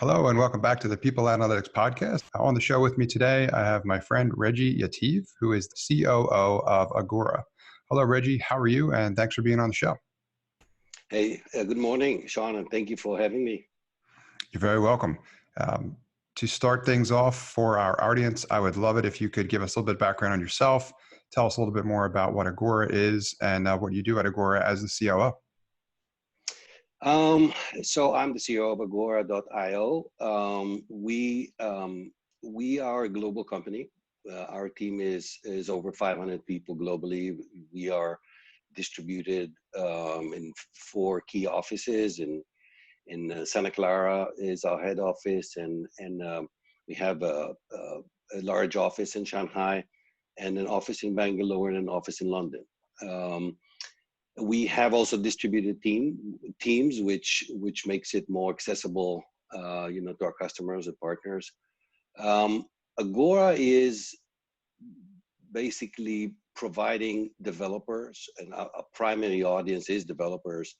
Hello and welcome back to the People Analytics Podcast. On the show with me today, I have my friend Reggie Yativ, who is the COO of Agora. Hello, Reggie. How are you? And thanks for being on the show. Hey, good morning, Sean, and thank you for having me. You're very welcome. To start things off for our audience, I would love it if you could give us a little bit of background on yourself, tell us a little bit more about what Agora is and what you do at Agora as the COO. So I'm the CEO of Agora.io. We are a global company. Our team is over 500 people globally. We are distributed in 4 key offices. In Santa Clara is our head office, and we have a large office in Shanghai, and an office in Bangalore, and an office in London. We have also distributed teams, which makes it more accessible, to our customers and partners. Agora is basically providing developers, and our primary audience is developers.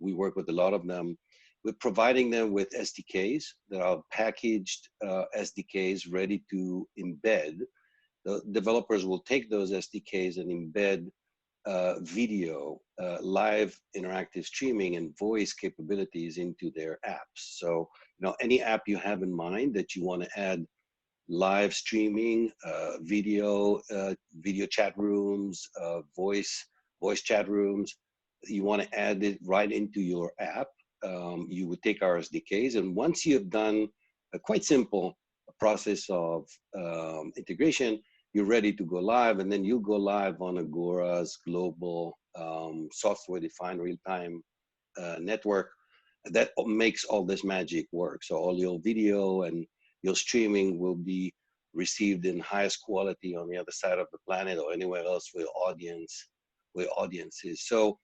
We work with a lot of them. We're providing them with SDKs that are packaged SDKs ready to embed. The developers will take those SDKs and embed video, live interactive streaming, and voice capabilities into their apps. So, any app you have in mind that you want to add live streaming, video chat rooms, voice chat rooms, you want to add it right into your app. You would take our SDKs, and once you have done a quite simple process of integration, you're ready to go live, and then you go live on Agora's global software-defined real-time network that makes all this magic work. So all your video and your streaming will be received in highest quality on the other side of the planet or anywhere else where audience is. So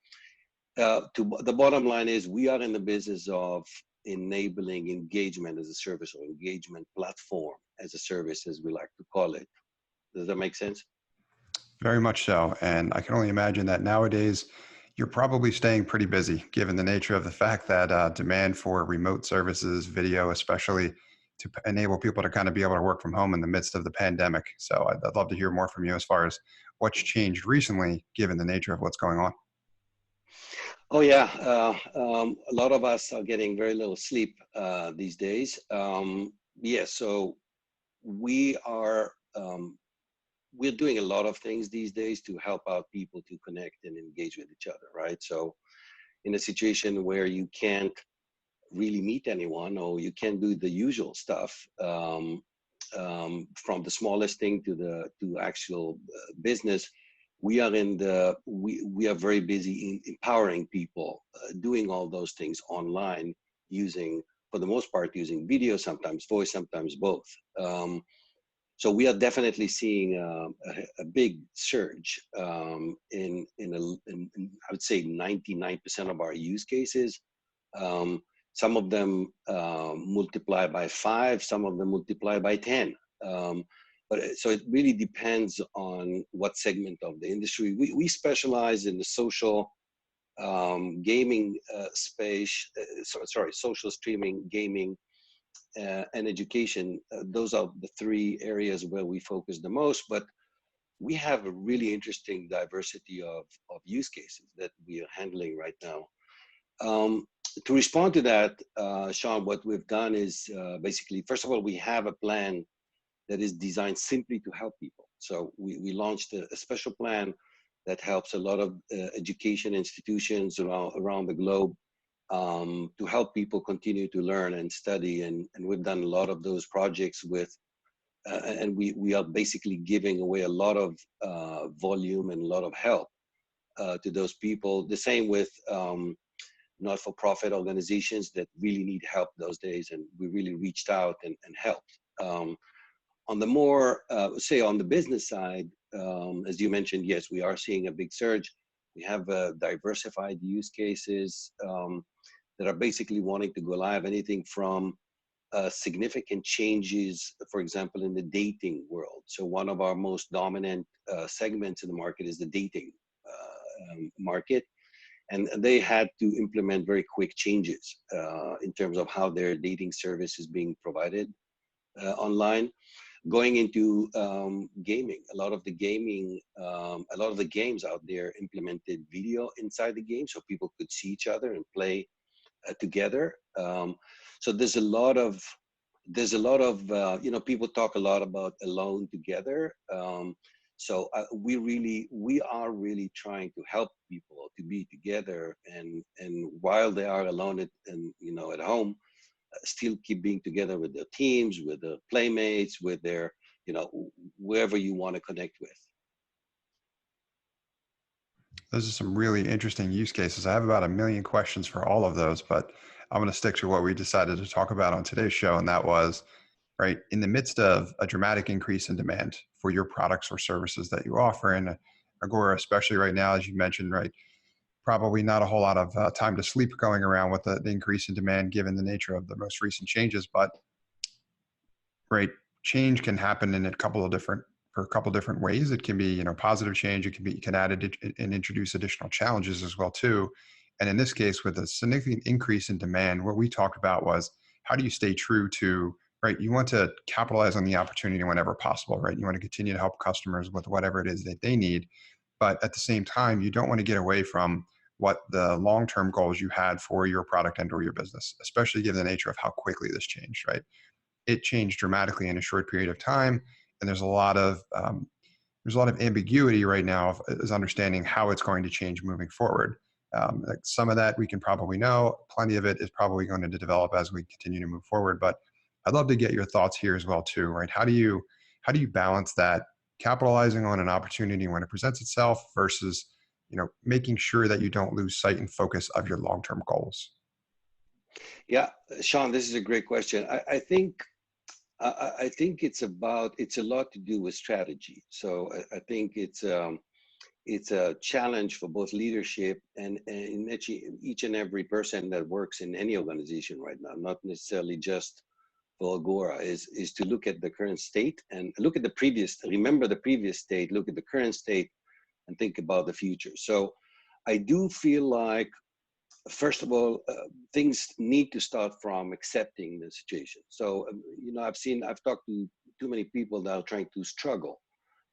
the bottom line is we are in the business of enabling engagement as a service, or engagement platform as a service, as we like to call it. Does that make sense? Very much so. And I can only imagine that nowadays you're probably staying pretty busy, given the nature of the fact that demand for remote services, video especially, to enable people to kind of be able to work from home in the midst of the pandemic. So I'd love to hear more from you as far as what's changed recently, given the nature of what's going on. Oh yeah, a lot of us are getting very little sleep these days. So we are we're doing a lot of things these days to help out people to connect and engage with each other, right? So in a situation where you can't really meet anyone, or you can't do the usual stuff, from the smallest thing to actual business, we are very busy in empowering people, doing all those things online, for the most part, using video, sometimes voice, sometimes both. So we are definitely seeing a big surge in I would say 99% of our use cases. Some of them multiply by 5, some of them multiply by 10. So it really depends on what segment of the industry. We specialize in the social gaming space, social streaming, gaming, and education. Those are the 3 areas where we focus the most, but we have a really interesting diversity of use cases that we are handling right now. To respond to that, Sean, what we've done is basically, first of all, we have a plan that is designed simply to help people. So we launched a special plan that helps a lot of education institutions around the globe to help people continue to learn and study. And we've done a lot of those projects and we are basically giving away a lot of volume and a lot of help to those people. The same with not-for-profit organizations that really need help those days, and we really reached out and helped. On the more, on the business side, as you mentioned, yes, we are seeing a big surge. We have diversified use cases that are basically wanting to go live, anything from significant changes, for example, in the dating world. So one of our most dominant segments in the market is the dating market. and they had to implement very quick changes in terms of how their dating service is being provided online. Going into gaming, a lot of the gaming, a lot of the games out there implemented video inside the game, so people could see each other and play together. So there's a lot of people talk a lot about alone together. So we are really trying to help people to be together, and while they are alone at home, still keep being together with their teams, with their playmates, with their wherever you want to connect with. Those are some really interesting use cases. I have about a million questions for all of those, but I'm going to stick to what we decided to talk about on today's show. And that was, right, in the midst of a dramatic increase in demand for your products or services that you offer, and Agora, especially right now, as you mentioned, right, probably not a whole lot of time to sleep going around with the increase in demand given the nature of the most recent changes. But right, change can happen in a couple of different for a couple of different ways. It can be, positive change. It can be, you can add it and introduce additional challenges as well too. And in this case, with a significant increase in demand, what we talked about was how do you stay true to, right? You want to capitalize on the opportunity whenever possible, right? You want to continue to help customers with whatever it is that they need. But at the same time, you don't want to get away from what the long-term goals you had for your product and or your business, especially given the nature of how quickly this changed, right? It changed dramatically in a short period of time, and there's a lot of ambiguity right now is understanding how it's going to change moving forward. Like some of that we can probably know. Plenty of it is probably going to develop as we continue to move forward. But I'd love to get your thoughts here as well too, right? How do you balance that capitalizing on an opportunity when it presents itself versus making sure that you don't lose sight and focus of your long-term goals? Yeah, Sean, this is a great question. I think it's a lot to do with strategy. So I think it's a challenge for both leadership and actually each and every person that works in any organization right now, not necessarily just for Agora, is to look at the current state and look at remember the previous state, look at the current state, and think about the future. So I do feel like, first of all, things need to start from accepting the situation. So, I've talked to too many people that are trying to struggle,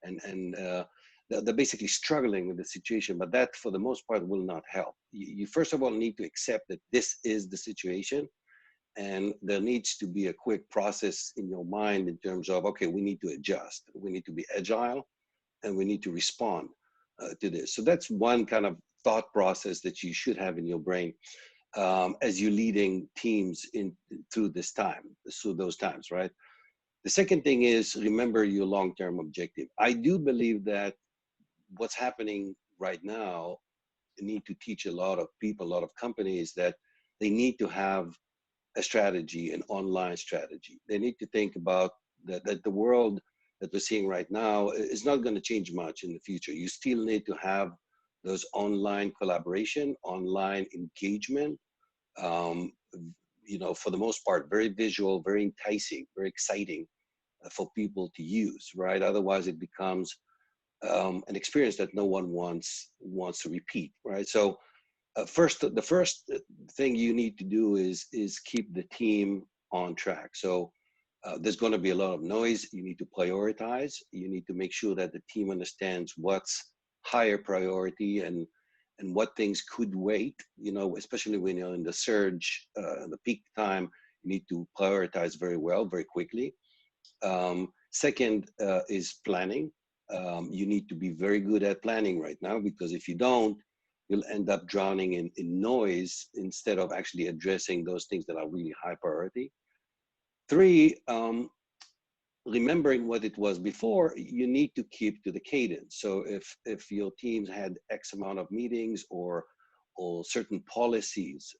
and they're basically struggling with the situation, but that for the most part will not help. You first of all need to accept that this is the situation, and there needs to be a quick process in your mind in terms of, okay, we need to adjust, we need to be agile, and we need to respond to this. So that's one kind of thought process that you should have in your brain as you're leading teams through those times, right? The second thing is remember your long-term objective. I do believe that what's happening right now need to teach a lot of people, a lot of companies, that they need to have a strategy, an online strategy. They need to think about that the world that we're seeing right now is not going to change much in the future. You still need to have those online collaboration, online engagement, for the most part, very visual, very enticing, very exciting for people to use, right? Otherwise, it becomes an experience that no one wants to repeat, right? So, the first thing you need to do is keep the team on track. So, there's going to be a lot of noise. You need to prioritize. You need to make sure that the team understands what's higher priority and what things could wait. Especially when you're in the surge, the peak time, you need to prioritize very well, very quickly. Second is planning. You need to be very good at planning right now, because if you don't, you'll end up drowning in noise instead of actually addressing those things that are really high priority. Three, remembering what it was before, you need to keep to the cadence. So if your teams had X amount of meetings or certain policies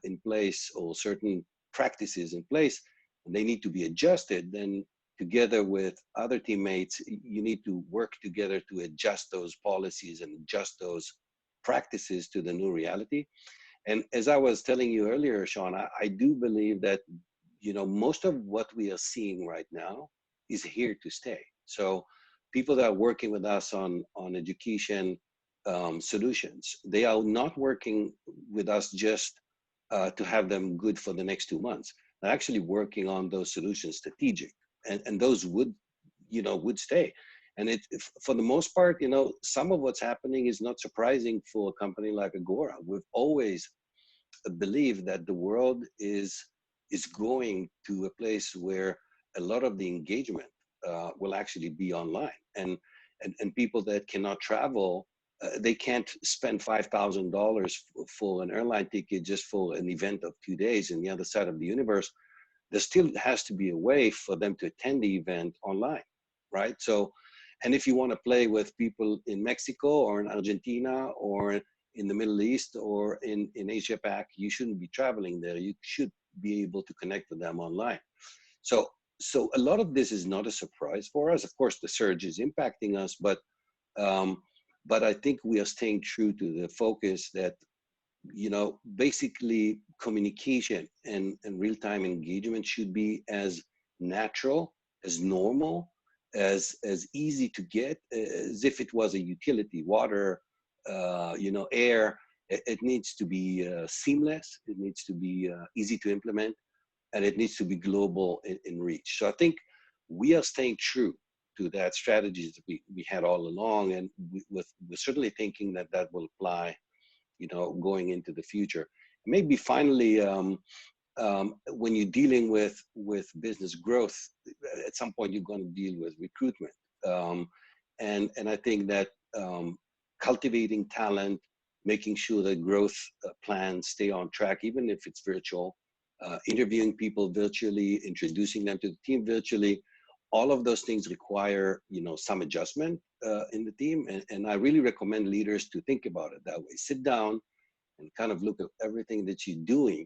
in place or certain practices in place, and they need to be adjusted, then together with other teammates, you need to work together to adjust those policies and adjust those practices to the new reality. And as I was telling you earlier, Sean, I do believe that most of what we are seeing right now is here to stay. So people that are working with us on education solutions. They are not working with us just to have them good for the next 2 months. They're actually working on those solutions strategic, and those would, would stay. And for the most part, some of what's happening is not surprising for a company like Agora. We've always believed that the world is going to a place where a lot of the engagement will actually be online, and people that cannot travel, they can't spend $5,000 for an airline ticket just for an event of 2 days in the other side of the universe. There still has to be a way for them to attend the event online, right? So, and if you want to play with people in Mexico or in Argentina or in the Middle East or in Asia Pac, you shouldn't be traveling there. You should be able to connect with them online. So, so a lot of this is not a surprise for us. Of course, the surge is impacting us, um, but I think we are staying true to the focus that, basically communication and real-time engagement should be as natural, as normal, as easy to get as if it was a utility, water, air. It needs to be seamless. It needs to be easy to implement, and it needs to be global in reach. So I think we are staying true to that strategies that we had all along, and we're certainly thinking that that will apply, going into the future. Maybe finally, when you're dealing with business growth, at some point you're going to deal with recruitment, um, and I think that cultivating talent, making sure that growth plans stay on track, even if it's virtual, interviewing people virtually, introducing them to the team virtually, all of those things require, some adjustment in the team, and I really recommend leaders to think about it that way. Sit down and kind of look at everything that you're doing,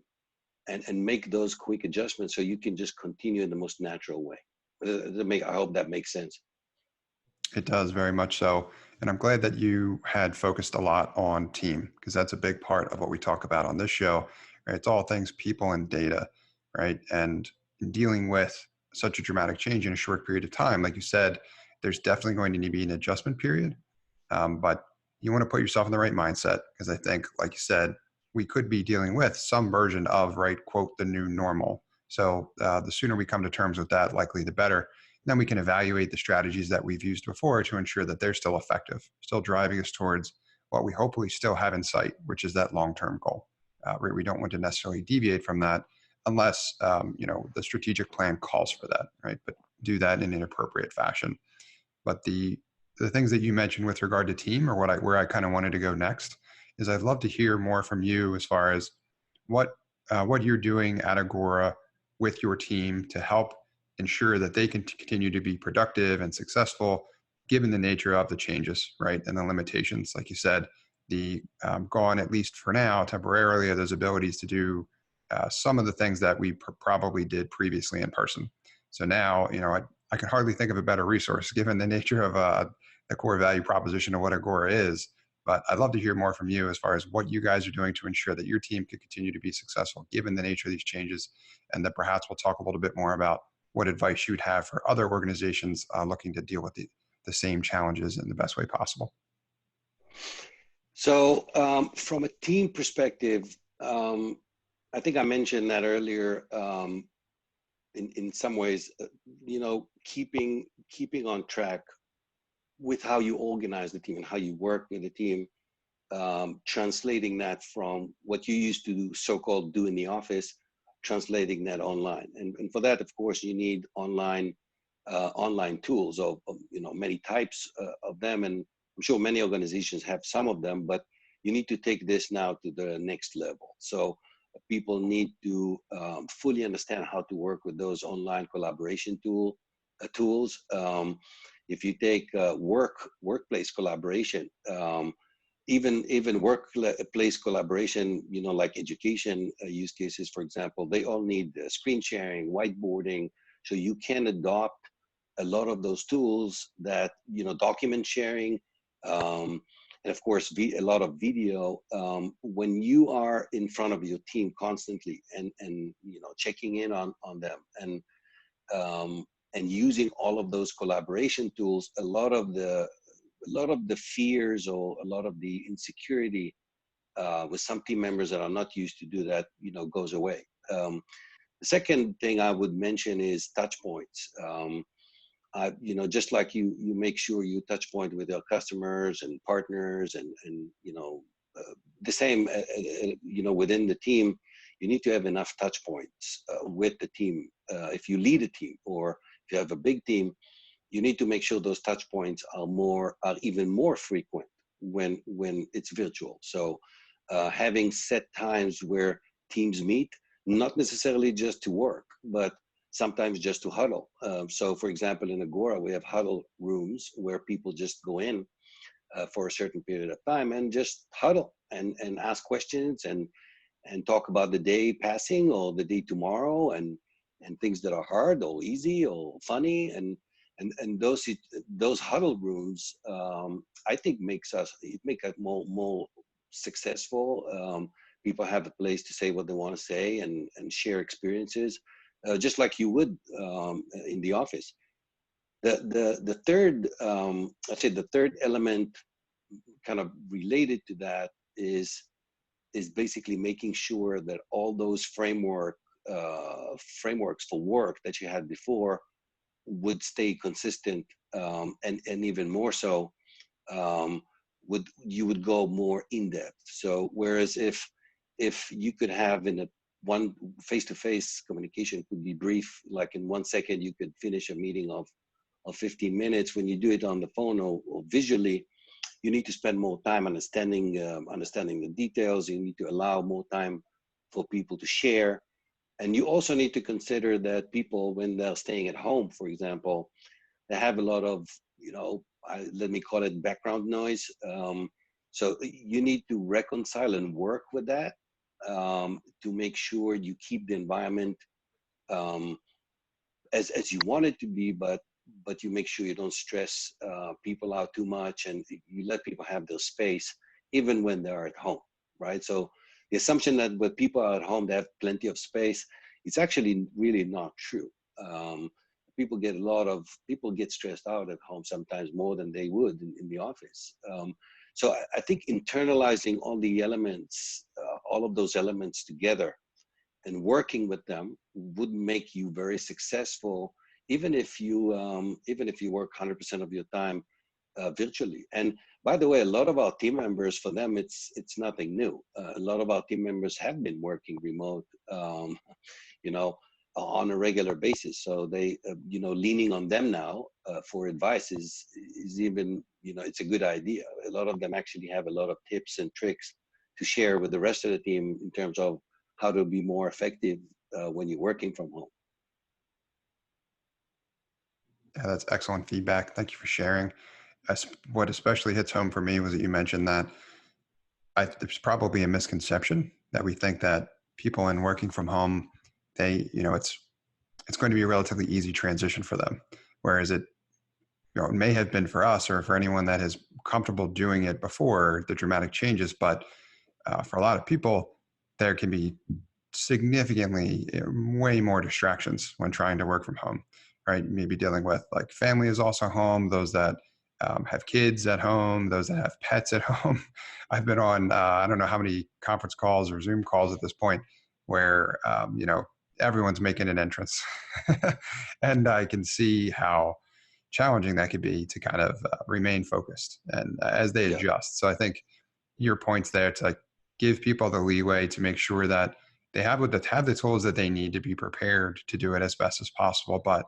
and make those quick adjustments so you can just continue in the most natural way. I hope that makes sense. It does very much so. And I'm glad that you had focused a lot on team because that's a big part of what we talk about on this show. Right? It's all things people and data, right? And in dealing with such a dramatic change in a short period of time, like you said, there's definitely going to need to be an adjustment period. But you want to put yourself in the right mindset because I think, like you said, we could be dealing with some version of, right, quote, the new normal. So the sooner we come to terms with that, likely the better. Then we can evaluate the strategies that we've used before to ensure that they're still effective, still driving us towards what we hopefully still have in sight, which is that long-term goal. We don't want to necessarily deviate from that unless the strategic plan calls for that, right? But do that in an appropriate fashion. But the things that you mentioned with regard to team, or where I kind of wanted to go next, is I'd love to hear more from you as far as what you're doing at Agora with your team to help ensure that they can continue to be productive and successful, given the nature of the changes, right, and the limitations. Like you said, the gone at least for now temporarily are those abilities to do some of the things that we probably did previously in person. So now, I can hardly think of a better resource given the nature of the core value proposition of what Agora is. But I'd love to hear more from you as far as what you guys are doing to ensure that your team can continue to be successful given the nature of these changes. And that perhaps we'll talk a little bit more about what advice you'd have for other organizations looking to deal with the same challenges in the best way possible. So from a team perspective, I think I mentioned that earlier. In some ways, keeping on track with how you organize the team and how you work with the team, translating that from what you used to do, so-called do in the office, translating that online. And for that, of course, you need online tools of many types of them. And I'm sure many organizations have some of them, but you need to take this now to the next level. So people need to fully understand how to work with those online collaboration tools. If you take workplace collaboration, even workplace collaboration, like education use cases, for example, they all need screen sharing, whiteboarding, so you can adopt a lot of those tools that, document sharing, and of course, a lot of video. When you are in front of your team constantly and checking in on them and using all of those collaboration tools, a lot of the lot of the fears or a lot of the insecurity with some team members that are not used to do that, goes away. The second thing I would mention is touch points. Just like you make sure you touch point with your customers and partners and the same, within the team, you need to have enough touch points with the team. If you lead a team or if you have a big team, you need to make sure those touch points are even more frequent when it's virtual. So having set times where teams meet, not necessarily just to work, but sometimes just to huddle. So for example, in Agora, we have huddle rooms where people just go in for a certain period of time and just huddle and ask questions and talk about the day passing or the day tomorrow and things that are hard or easy or funny and those huddle rooms, I think make us more successful. People have a place to say what they want to say and share experiences, just like you would in the office. The third, I'd say the third element kind of related to that is basically making sure that all those frameworks for work that you had before would stay consistent, and even more so, you would go more in depth. So whereas if you could have in a one face-to-face communication could be brief, like in 1 second you could finish a meeting of 15 minutes. When you do it on the phone or visually, you need to spend more time understanding the details. You need to allow more time for people to share. And you also need to consider that people, when they're staying at home, for example, they have a lot of, let me call it background noise. So you need to reconcile and work with that to make sure you keep the environment as you want it to be, but you make sure you don't stress people out too much and you let people have their space even when they're at home, right? So the assumption that when people are at home, they have plenty of space, it's actually really not true. People get stressed out at home sometimes more than they would in the office. So I think internalizing all of those elements together and working with them would make you very successful, even if you work 100% of your time virtually. And by the way, a lot of our team members, for them, it's nothing new. A lot of our team members have been working remote, on a regular basis. So they, leaning on them now for advice is even, it's a good idea. A lot of them actually have a lot of tips and tricks to share with the rest of the team in terms of how to be more effective when you're working from home. Yeah, that's excellent feedback. Thank you for sharing. What especially hits home for me was that you mentioned that there's probably a misconception that we think that people in working from home, it's going to be a relatively easy transition for them, whereas it may have been for us or for anyone that is comfortable doing it before the dramatic changes. But for a lot of people, there can be significantly way more distractions when trying to work from home, right? Maybe dealing with like family is also home, those that have kids at home, those that have pets at home. I've been on, I don't know how many conference calls or Zoom calls at this point where, everyone's making an entrance. And I can see how challenging that could be to kind of remain focused and as they Yeah. adjust. So I think your points there to like give people the leeway to make sure that they have the tools that they need to be prepared to do it as best as possible, but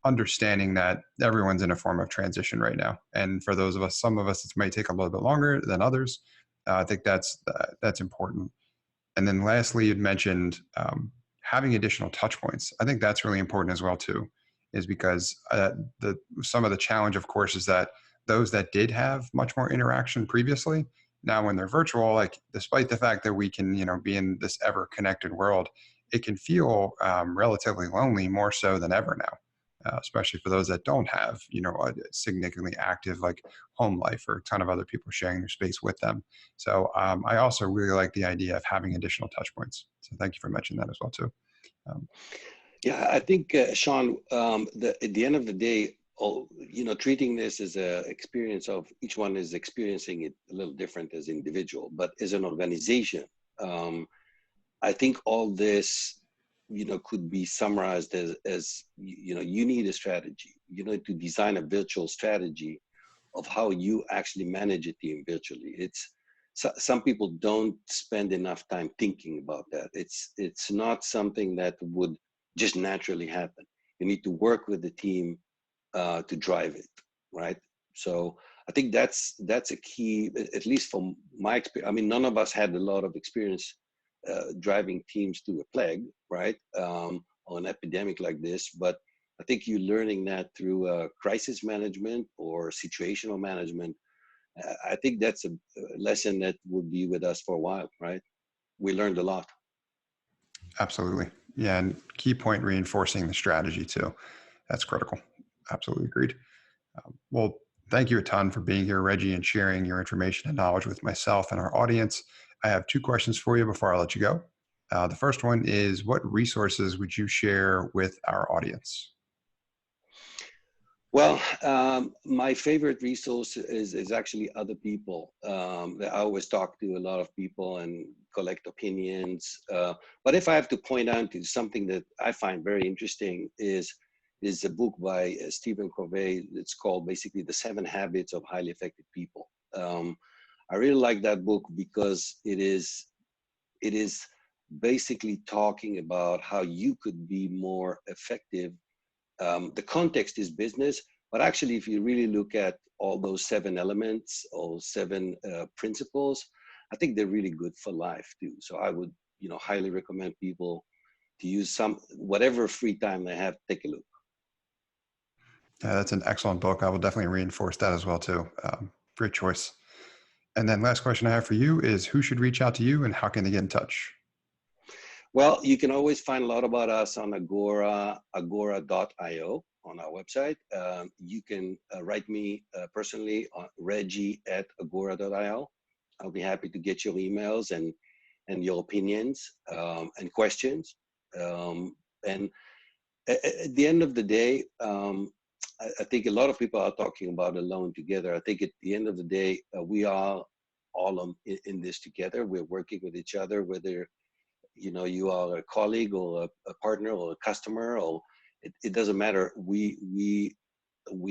understanding that everyone's in a form of transition right now. And for those of us, some of us, it might take a little bit longer than others. I think that's important. And then lastly, you'd mentioned having additional touch points. I think that's really important as well too, is because some of the challenge, of course, is that those that did have much more interaction previously, now when they're virtual, like despite the fact that we can, be in this ever connected world, it can feel relatively lonely more so than ever now. Especially for those that don't have, a significantly active like home life or a ton of other people sharing their space with them. So I also really like the idea of having additional touch points. So thank you for mentioning that as well too. Um, Yeah, I think, Sean, at the end of the day, treating this as a experience of each one is experiencing it a little different as individual, but as an organization, I think all this, could be summarized as you need a strategy. You need to design a virtual strategy of how you actually manage a team virtually. Some people don't spend enough time thinking about that. It's not something that would just naturally happen. You need to work with the team to drive it, right? So I think that's a key, at least from my experience. I mean, none of us had a lot of experience driving teams through a plague, right? Or an epidemic like this, but I think you're learning that through crisis management or situational management. I think that's a lesson that will be with us for a while, right? We learned a lot. Absolutely. Yeah. And key point, reinforcing the strategy too. That's critical. Absolutely agreed. Well, thank you a ton for being here, Reggie, and sharing your information and knowledge with myself and our audience. I have two questions for you before I let you go. The first one is, what resources would you share with our audience? Well, my favorite resource is actually other people. I always talk to a lot of people and collect opinions. But if I have to point out to something that I find very interesting is a book by Stephen Covey. It's called basically The 7 Habits of Highly Effective People. I really like that book because it is basically talking about how you could be more effective. The context is business, but actually, if you really look at all those 7 elements or 7 principles, I think they're really good for life too. So I would, highly recommend people to use whatever free time they have. Take a look. Yeah, that's an excellent book. I will definitely reinforce that as well too. Great choice. And then last question I have for you is, who should reach out to you and how can they get in touch? Well, you can always find a lot about us on Agora, agora.io on our website. You can write me personally on reggie@agora.io. I'll be happy to get your emails and your opinions and questions. And at the end of the day, I think a lot of people are talking about alone together. I think at the end of the day, we are all in this together. We're working with each other, whether you are a colleague or a partner or a customer, or it doesn't matter. We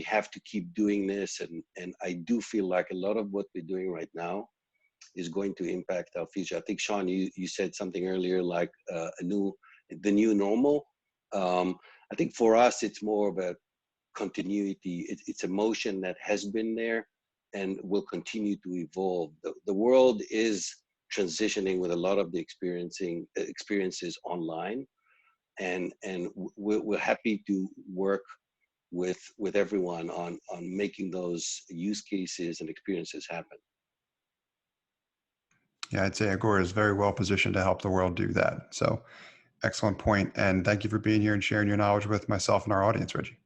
have to keep doing this, and I do feel like a lot of what we're doing right now is going to impact our future. I think, Sean, you said something earlier like the new normal. I think for us it's more of a continuity. It's a motion that has been there and will continue to evolve. The world is transitioning with a lot of the experiences online, and we're happy to work with everyone on making those use cases and experiences happen. Yeah, I'd say Agora is very well positioned to help the world do that. So excellent point. And thank you for being here and sharing your knowledge with myself and our audience, Reggie.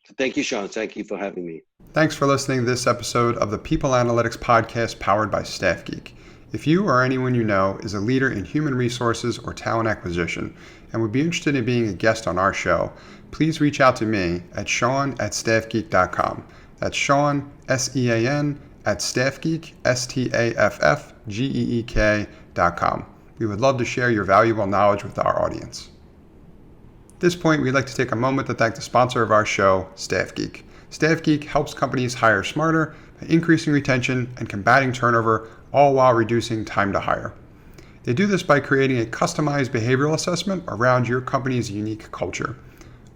So thank you, Sean. Thank you for having me. Thanks for listening to this episode of the People Analytics Podcast powered by StaffGeek. If you or anyone you know is a leader in human resources or talent acquisition and would be interested in being a guest on our show, please reach out to me at Sean@staffgeek.com. That's Sean, SEAN, at StaffGeek, StaffGeek.com. We would love to share your valuable knowledge with our audience. At this point, we'd like to take a moment to thank the sponsor of our show, StaffGeek. StaffGeek helps companies hire smarter by increasing retention and combating turnover, all while reducing time to hire. They do this by creating a customized behavioral assessment around your company's unique culture.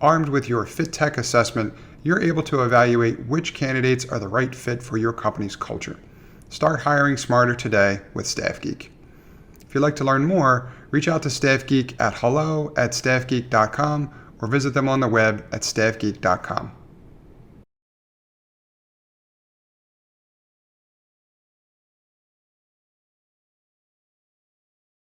Armed with your Fit Tech assessment, you're able to evaluate which candidates are the right fit for your company's culture. Start hiring smarter today with StaffGeek. If you'd like to learn more, reach out to StaffGeek at hello@staffgeek.com or visit them on the web at staffgeek.com.